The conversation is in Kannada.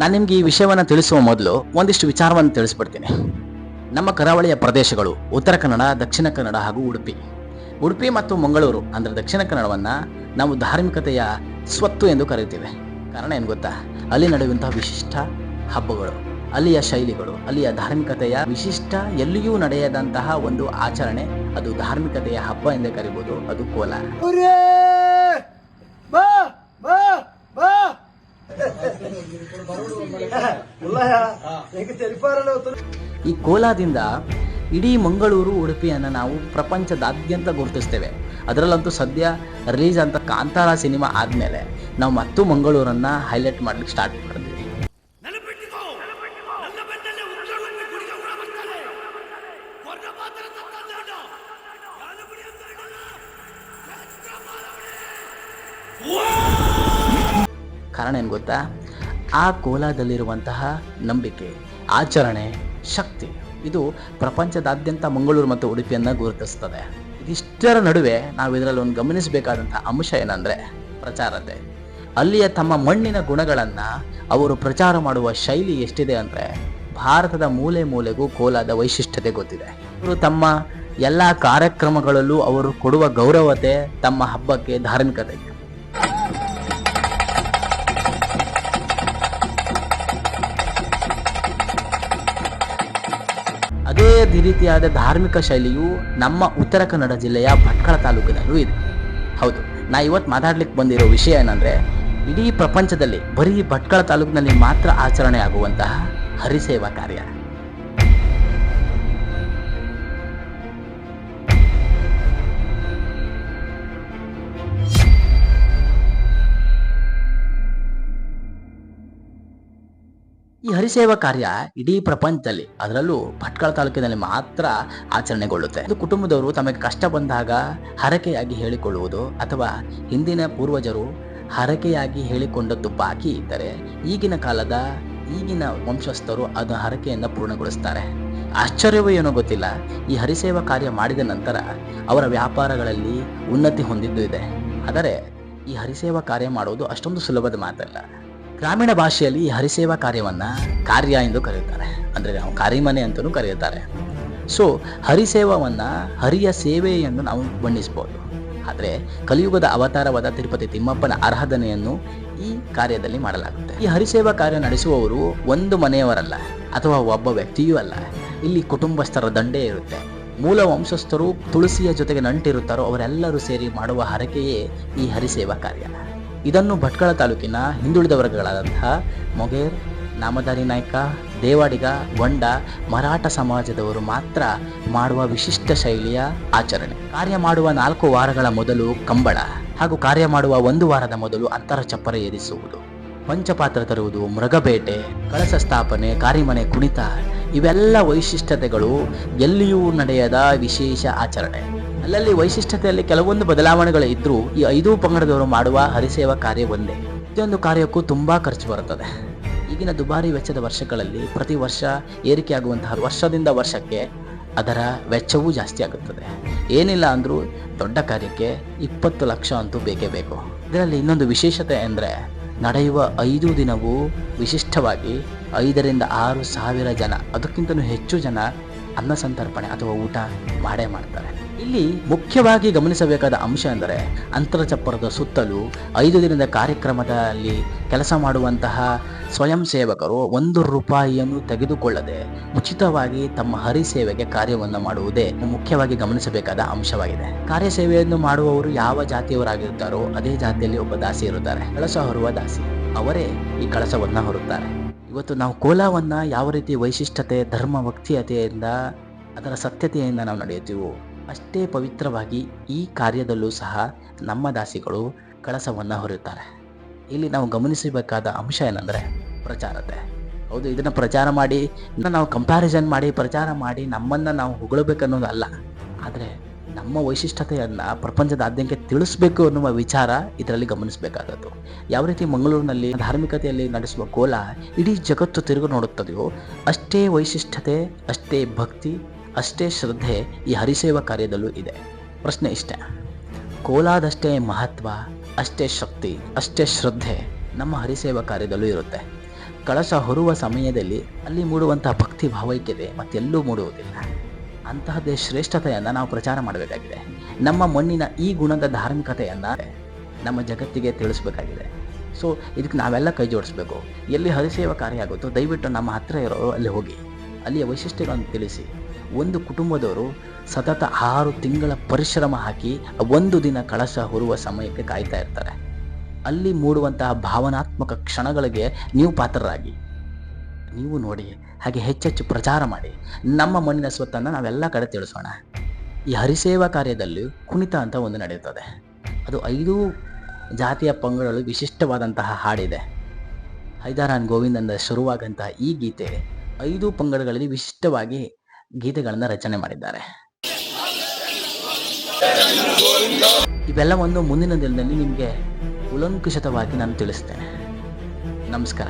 ನಾನು ನಿಮ್ಗೆ ಈ ವಿಷಯವನ್ನು ತಿಳಿಸುವ ಮೊದಲು ಒಂದಿಷ್ಟು ವಿಚಾರವನ್ನು ತಿಳಿಸ್ಬಿಡ್ತೀನಿ. ನಮ್ಮ ಕರಾವಳಿಯ ಪ್ರದೇಶಗಳು ಉತ್ತರ ಕನ್ನಡ, ದಕ್ಷಿಣ ಕನ್ನಡ ಹಾಗೂ ಉಡುಪಿ ಮತ್ತು ಮಂಗಳೂರು ಅಂದರೆ ದಕ್ಷಿಣ ಕನ್ನಡವನ್ನು ನಾವು ಧಾರ್ಮಿಕತೆಯ ಸ್ವತ್ತು ಎಂದು ಕರೆಯುತ್ತೇವೆ. ಕಾರಣ ಏನು ಗೊತ್ತಾ? ಅಲ್ಲಿ ನಡೆಯುವಂತಹ ವಿಶಿಷ್ಟ ಹಬ್ಬಗಳು, ಅಲ್ಲಿಯ ಶೈಲಿಗಳು, ಅಲ್ಲಿಯ ಧಾರ್ಮಿಕತೆಯ ವಿಶಿಷ್ಟ ಎಲ್ಲಿಯೂ ನಡೆಯದಂತಹ ಒಂದು ಆಚರಣೆ, ಅದು ಧಾರ್ಮಿಕತೆಯ ಹಬ್ಬ ಎಂದೇ ಕರೀಬೋದು. ಅದು ಕೋಲ. ಈ ಕೋಲಾದಿಂದ ಇಡೀ ಮಂಗಳೂರು, ಉಡುಪಿಯನ್ನು ನಾವು ಪ್ರಪಂಚದಾದ್ಯಂತ ಗುರುತಿಸ್ತೇವೆ. ಅದರಲ್ಲಂತೂ ಸದ್ಯ ರಿಲೀಸ್ ಅಂತ ಕಾಂತಾರ ಸಿನಿಮಾ ಆದಮೇಲೆ ನಾವು ಮತ್ತು ಮಂಗಳೂರನ್ನು ಹೈಲೈಟ್ ಮಾಡ್ಲಿಕ್ಕೆ ಸ್ಟಾರ್ಟ್ ಮಾಡಿದ್ವಿ. ಕಾರಣ ಏನು ಗೊತ್ತಾ? ಆ ಕೋಲಾದಲ್ಲಿರುವಂತಹ ನಂಬಿಕೆ, ಆಚರಣೆ, ಶಕ್ತಿ ಇದು ಪ್ರಪಂಚದಾದ್ಯಂತ ಮಂಗಳೂರು ಮತ್ತು ಉಡುಪಿಯನ್ನು ಗುರುತಿಸ್ತದೆ. ಇದಿಷ್ಟರ ನಡುವೆ ನಾವು ಇದರಲ್ಲಿ ಒಂದು ಗಮನಿಸಬೇಕಾದಂಥ ಅಂಶ ಏನಂದರೆ ಪ್ರಚಾರತೆ. ಅಲ್ಲಿಯ ತಮ್ಮ ಮಣ್ಣಿನ ಗುಣಗಳನ್ನು ಅವರು ಪ್ರಚಾರ ಮಾಡುವ ಶೈಲಿ ಎಷ್ಟಿದೆ ಅಂದರೆ, ಭಾರತದ ಮೂಲೆ ಮೂಲೆಗೂ ಕೋಲಾದ ವೈಶಿಷ್ಟ್ಯತೆ ಗೊತ್ತಿದೆ. ಅವರು ತಮ್ಮ ಎಲ್ಲ ಕಾರ್ಯಕ್ರಮಗಳಲ್ಲೂ ಅವರು ಕೊಡುವ ಗೌರವತೆ ತಮ್ಮ ಹಬ್ಬಕ್ಕೆ, ಧಾರ್ಮಿಕತೆಗೆ. ಅದೇ ರೀತಿಯಾದ ಧಾರ್ಮಿಕ ಶೈಲಿಯು ನಮ್ಮ ಉತ್ತರ ಕನ್ನಡ ಜಿಲ್ಲೆಯ ಭಟ್ಕಳ ತಾಲೂಕಿನಲ್ಲೂ ಇದೆ. ಹೌದು, ನಾ ಇವತ್ತು ಮಾತಾಡ್ಲಿಕ್ಕೆ ಬಂದಿರೋ ವಿಷಯ ಏನಂದರೆ, ಇಡೀ ಪ್ರಪಂಚದಲ್ಲಿ ಬರೀ ಭಟ್ಕಳ ತಾಲೂಕಿನಲ್ಲಿ ಮಾತ್ರ ಆಚರಣೆ ಆಗುವಂತಹ ಹರಿಸೇವಾ ಕಾರ್ಯ. ಈ ಹರಿಸೇವಾ ಕಾರ್ಯ ಇಡೀ ಪ್ರಪಂಚದಲ್ಲಿ, ಅದರಲ್ಲೂ ಭಟ್ಕಳ ತಾಲೂಕಿನಲ್ಲಿ ಮಾತ್ರ ಆಚರಣೆಗೊಳ್ಳುತ್ತೆ. ಇದು ಕುಟುಂಬದವರು ತಮಗೆ ಕಷ್ಟ ಬಂದಾಗ ಹರಕೆಯಾಗಿ ಹೇಳಿಕೊಳ್ಳುವುದು, ಅಥವಾ ಹಿಂದಿನ ಪೂರ್ವಜರು ಹರಕೆಯಾಗಿ ಹೇಳಿಕೊಂಡದ್ದು ಬಾಕಿ ಇದ್ದರೆ ಈಗಿನ ವಂಶಸ್ಥರು ಅದರ ಹರಕೆಯನ್ನು ಪೂರ್ಣಗೊಳಿಸ್ತಾರೆ. ಆಶ್ಚರ್ಯವೂ ಏನೋ ಗೊತ್ತಿಲ್ಲ, ಈ ಹರಿಸೇವಾ ಕಾರ್ಯ ಮಾಡಿದ ನಂತರ ಅವರ ವ್ಯಾಪಾರಗಳಲ್ಲಿ ಉನ್ನತಿ ಹೊಂದಿದ್ದು ಇದೆ. ಆದರೆ ಈ ಹರಿಸೇವಾ ಕಾರ್ಯ ಮಾಡುವುದು ಅಷ್ಟೊಂದು ಸುಲಭದ ಮಾತಲ್ಲ. ಗ್ರಾಮೀಣ ಭಾಷೆಯಲ್ಲಿ ಈ ಹರಿಸೇವಾ ಕಾರ್ಯವನ್ನು ಕಾರ್ಯ ಎಂದು ಕರೆಯುತ್ತಾರೆ, ಅಂದರೆ ನಾವು ಕಾರಿಮನೆ ಅಂತಲೂ ಕರೆಯುತ್ತಾರೆ. ಸೊ ಹರಿಸೇವಾವನ್ನು ಹರಿಯ ಸೇವೆ ಎಂದು ನಾವು ಬಣ್ಣಿಸ್ಬೋದು. ಆದರೆ ಕಲಿಯುಗದ ಅವತಾರವಾದ ತಿರುಪತಿ ತಿಮ್ಮಪ್ಪನ ಆರಾಧನೆಯನ್ನು ಈ ಕಾರ್ಯದಲ್ಲಿ ಮಾಡಲಾಗುತ್ತೆ. ಈ ಹರಿಸೇವಾ ಕಾರ್ಯ ನಡೆಸುವವರು ಒಂದು ಮನೆಯವರಲ್ಲ ಅಥವಾ ಒಬ್ಬ ವ್ಯಕ್ತಿಯೂ ಅಲ್ಲ. ಇಲ್ಲಿ ಕುಟುಂಬಸ್ಥರ ದಂಡೇ ಇರುತ್ತೆ. ಮೂಲ ವಂಶಸ್ಥರು ತುಳಸಿಯ ಜೊತೆಗೆ ನಂಟಿರುತ್ತಾರೋ ಅವರೆಲ್ಲರೂ ಸೇರಿ ಮಾಡುವ ಹರಕೆಯೇ ಈ ಹರಿಸೇವಾ ಕಾರ್ಯ. ಇದನ್ನು ಭಟ್ಕಳ ತಾಲೂಕಿನ ಹಿಂದುಳಿದ ವರ್ಗಗಳಾದಂತಹ ಮೊಗೇರ್, ನಾಮಧಾರಿ ನಾಯ್ಕ, ದೇವಾಡಿಗ, ಗೊಂಡ, ಮರಾಠ ಸಮಾಜದವರು ಮಾತ್ರ ಮಾಡುವ ವಿಶಿಷ್ಟ ಶೈಲಿಯ ಆಚರಣೆ. ಕಾರ್ಯ ಮಾಡುವ 4 ವಾರಗಳ ಮೊದಲು ಕಂಬಳ ಹಾಗೂ ಕಾರ್ಯ ಮಾಡುವ 1 ವಾರದ ಮೊದಲು ಅಂತರ ಚಪ್ಪರ ಏರಿಸುವುದು, ಪಂಚಪಾತ್ರ ತರುವುದು, ಮೃಗಬೇಟೆ, ಕಳಸ ಸ್ಥಾಪನೆ, ಕಾರಿಮನೆ ಕುಣಿತ ಇವೆಲ್ಲ ವೈಶಿಷ್ಟ್ಯತೆಗಳು ಎಲ್ಲಿಯೂ ನಡೆಯದ ವಿಶೇಷ ಆಚರಣೆ. ಅಲ್ಲಲ್ಲಿ ವೈಶಿಷ್ಟ್ಯತೆಯಲ್ಲಿ ಕೆಲವೊಂದು ಬದಲಾವಣೆಗಳು ಇದ್ದರೂ ಈ 5 ಪಂಗಡದವರು ಮಾಡುವ ಹರಿಸೇವಾ ಕಾರ್ಯ ಒಂದೇ. ಪ್ರತಿಯೊಂದು ಕಾರ್ಯಕ್ಕೂ ತುಂಬಾ ಖರ್ಚು ಬರುತ್ತದೆ. ಈಗಿನ ದುಬಾರಿ ವೆಚ್ಚದ ವರ್ಷಗಳಲ್ಲಿ ಪ್ರತಿ ವರ್ಷ ಏರಿಕೆಯಾಗುವಂತಹ ವರ್ಷದಿಂದ ವರ್ಷಕ್ಕೆ ಅದರ ವೆಚ್ಚವೂ ಜಾಸ್ತಿ ಆಗುತ್ತದೆ. ಏನಿಲ್ಲ ಅಂದರೂ ದೊಡ್ಡ ಕಾರ್ಯಕ್ಕೆ 20 ಲಕ್ಷ ಅಂತೂ ಬೇಕೇ ಬೇಕು. ಇದರಲ್ಲಿ ಇನ್ನೊಂದು ವಿಶೇಷತೆ ಅಂದರೆ, ನಡೆಯುವ 5 ದಿನವೂ ವಿಶಿಷ್ಟವಾಗಿ 5 ರಿಂದ 6 ಸಾವಿರ ಜನ, ಅದಕ್ಕಿಂತಲೂ ಹೆಚ್ಚು ಜನ ಅನ್ನ ಸಂತರ್ಪಣೆ ಅಥವಾ ಊಟ ಮಾಡೇ ಮಾಡ್ತಾರೆ. ಇಲ್ಲಿ ಮುಖ್ಯವಾಗಿ ಗಮನಿಸಬೇಕಾದ ಅಂಶ ಎಂದರೆ, ಅಂತರಚಪ್ಪರದ ಸುತ್ತಲೂ 5 ದಿನದ ಕಾರ್ಯಕ್ರಮದಲ್ಲಿ ಕೆಲಸ ಮಾಡುವಂತಹ ಸ್ವಯಂ ಸೇವಕರು 1 ರೂಪಾಯಿಯನ್ನು ತೆಗೆದುಕೊಳ್ಳದೆ ಉಚಿತವಾಗಿ ತಮ್ಮ ಹರಿಸೇವೆಗೆ ಕಾರ್ಯವನ್ನು ಮಾಡುವುದೇ ಮುಖ್ಯವಾಗಿ ಗಮನಿಸಬೇಕಾದ ಅಂಶವಾಗಿದೆ. ಕಾರ್ಯಸೇವೆಯನ್ನು ಮಾಡುವವರು ಯಾವ ಜಾತಿಯವರಾಗಿರ್ತಾರೋ ಅದೇ ಜಾತಿಯಲ್ಲಿ ಒಬ್ಬ ದಾಸಿ ಇರುತ್ತಾರೆ, ಕಳಸ ಹೊರುವ ದಾಸಿ. ಅವರೇ ಈ ಕಳಸವನ್ನು ಹೊರುತ್ತಾರೆ. ಇವತ್ತು ನಾವು ಕೋಲವನ್ನು ಯಾವ ರೀತಿ ವೈಶಿಷ್ಟ್ಯತೆ, ಧರ್ಮ, ಭಕ್ತಿಯತೆಯಿಂದ, ಅದರ ಸತ್ಯತೆಯಿಂದ ನಾವು ನಡೆಯುತ್ತೀವೋ ಅಷ್ಟೇ ಪವಿತ್ರವಾಗಿ ಈ ಕಾರ್ಯದಲ್ಲೂ ಸಹ ನಮ್ಮ ದಾಸಿಗಳು ಕಳಸವನ್ನು ಹೊರುತ್ತಾರೆ. ಇಲ್ಲಿ ನಾವು ಗಮನಿಸಬೇಕಾದ ಅಂಶ ಏನಂದರೆ ಪ್ರಚಾರತೆ. ಹೌದು, ಇದನ್ನು ಪ್ರಚಾರ ಮಾಡಿ ನಾವು ಕಂಪ್ಯಾರಿಸನ್ ಮಾಡಿ ಪ್ರಚಾರ ಮಾಡಿ ನಮ್ಮನ್ನು ನಾವು ಹೊಗಳಬೇಕನ್ನೋದು ಅಲ್ಲ, ಆದರೆ ನಮ್ಮ ವೈಶಿಷ್ಟ್ಯತೆಯನ್ನು ಪ್ರಪಂಚದಾದ್ಯಂತ ತಿಳಿಸಬೇಕು ಅನ್ನುವ ವಿಚಾರ ಇದರಲ್ಲಿ ಗಮನಿಸಬೇಕಾದದ್ದು. ಯಾವ ರೀತಿ ಮಂಗಳೂರಿನಲ್ಲಿ ಧಾರ್ಮಿಕತೆಯಲ್ಲಿ ನಡೆಸುವ ಕೋಲ ಇಡೀ ಜಗತ್ತು ತಿರುಗಿ ನೋಡುತ್ತದೆಯೋ ಅಷ್ಟೇ ವೈಶಿಷ್ಟ್ಯತೆ, ಅಷ್ಟೇ ಭಕ್ತಿ, ಅಷ್ಟೇ ಶ್ರದ್ಧೆ ಈ ಹರಿಸೇವಾ ಕಾರ್ಯದಲ್ಲೂ ಇದೆ. ಪ್ರಶ್ನೆ ಇಷ್ಟೇ, ಕೋಲಾದಷ್ಟೇ ಮಹತ್ವ, ಅಷ್ಟೇ ಶಕ್ತಿ, ಅಷ್ಟೇ ಶ್ರದ್ಧೆ ನಮ್ಮ ಹರಿಸೇವಾ ಕಾರ್ಯದಲ್ಲೂ ಇರುತ್ತೆ. ಕಳಶ ಹೊರುವ ಸಮಯದಲ್ಲಿ ಅಲ್ಲಿ ಮೂಡುವಂತಹ ಭಕ್ತಿ ಭಾವೈಕ್ಯತೆ ಮತ್ತೆಲ್ಲೂ ಮೂಡುವುದಿಲ್ಲ. ಅಂತಹದ್ದೇ ಶ್ರೇಷ್ಠತೆಯನ್ನು ನಾವು ಪ್ರಚಾರ ಮಾಡಬೇಕಾಗಿದೆ. ನಮ್ಮ ಮಣ್ಣಿನ ಈ ಗುಣದ ಧಾರ್ಮಿಕತೆಯನ್ನು ನಮ್ಮ ಜಗತ್ತಿಗೆ ತಿಳಿಸ್ಬೇಕಾಗಿದೆ. ಸೊ ಇದಕ್ಕೆ ನಾವೆಲ್ಲ ಕೈ ಜೋಡಿಸ್ಬೇಕು. ಎಲ್ಲಿ ಹರಿಸೇವಾ ಕಾರ್ಯ ಆಗುತ್ತೋ ದಯವಿಟ್ಟು ನಮ್ಮ ಹತ್ತಿರ ಇರೋರು ಅಲ್ಲಿ ಹೋಗಿ ಅಲ್ಲಿಯ ವೈಶಿಷ್ಟ್ಯಗಳನ್ನು ತಿಳಿಸಿ. ಒಂದು ಕುಟುಂಬದವರು ಸತತ 6 ತಿಂಗಳ ಪರಿಶ್ರಮ ಹಾಕಿ ಒಂದು ದಿನ ಕಳಶ ಹೊರುವ ಸಮಯಕ್ಕೆ ಕಾಯ್ತಾ ಇರ್ತಾರೆ. ಅಲ್ಲಿ ಮೂಡುವಂತಹ ಭಾವನಾತ್ಮಕ ಕ್ಷಣಗಳಿಗೆ ನೀವು ಪಾತ್ರರಾಗಿ, ನೀವು ನೋಡಿ, ಹಾಗೆ ಹೆಚ್ಚೆಚ್ಚು ಪ್ರಚಾರ ಮಾಡಿ. ನಮ್ಮ ಮಣ್ಣಿನ ಸ್ವತ್ತನ್ನು ನಾವೆಲ್ಲ ಕಡೆ ತಿಳಿಸೋಣ. ಈ ಹರಿಸೇವಾ ಕಾರ್ಯದಲ್ಲಿ ಕುಣಿತ ಅಂತ ಒಂದು ನಡೆಯುತ್ತದೆ. ಅದು 5 ಜಾತಿಯ ಪಂಗಡಗಳು ವಿಶಿಷ್ಟವಾದಂತಹ ಹಾಡಿದೆ. ಹೈದಾರಾನ್ ಗೋವಿಂದಂದ ಶುರುವಾಗಂತಹ ಈ ಗೀತೆ 5 ಪಂಗಡಗಳಲ್ಲಿ ವಿಶಿಷ್ಟವಾಗಿ ಗೀತೆಗಳನ್ನು ರಚನೆ ಮಾಡಿದ್ದಾರೆ. ಇವೆಲ್ಲವನ್ನು ಮುಂದಿನ ದಿನದಲ್ಲಿ ನಿಮಗೆ ಉಲಂಕುಷಿತವಾಗಿ ನಾನು ತಿಳಿಸ್ತೇನೆ. ನಮಸ್ಕಾರ.